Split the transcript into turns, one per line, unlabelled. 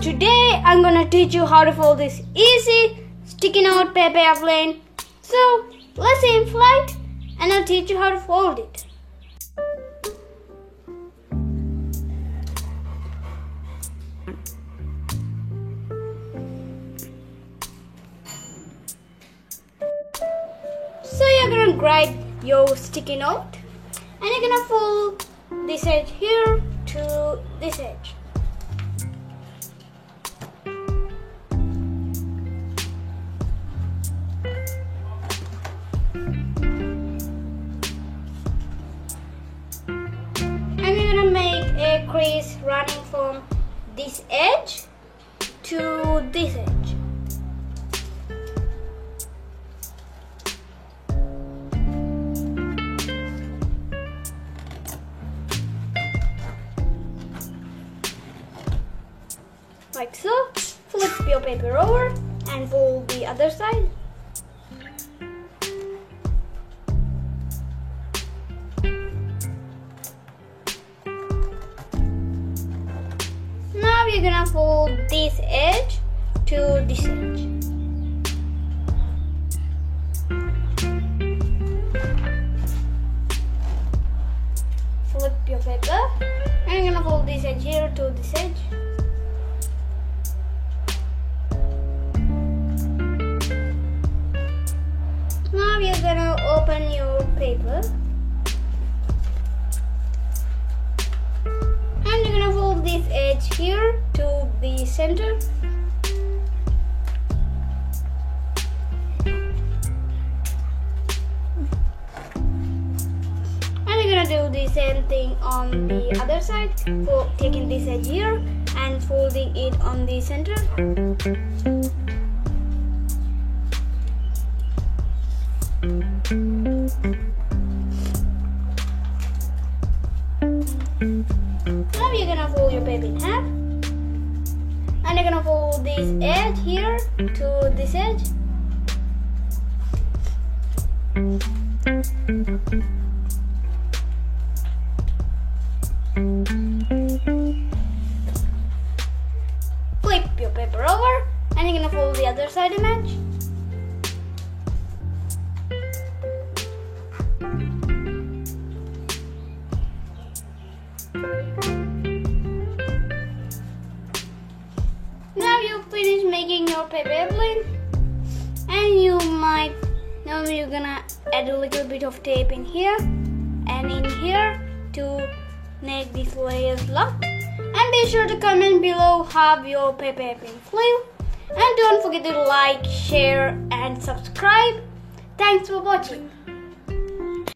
Today I'm gonna teach you how to fold this easy sticky note paper airplane. So let's say in flight and I'll teach you how to fold it. So you're gonna grab your sticky note and you're gonna fold this edge here to this edge. And you're gonna make a crease running from this edge to this edge. Like so. Flip your paper over and fold the other side. Now you're gonna fold this edge to this edge. Flip your paper and you're gonna fold this edge here to this edge. Now you're gonna open your paper and you're gonna fold this edge here to the center. And you're gonna do the same thing on the other side, for taking this edge here and folding it on the center. Now you're gonna fold your paper in half and you're gonna fold this edge here to this edge. Flip your paper over and you're gonna fold the other side and match. Now you finish making your paper airplane, and you might now you're gonna add a little bit of tape in here and in here to make these layers lock. And be sure to comment below how your paper airplane flew, and don't forget to like, share and subscribe. Thanks for watching.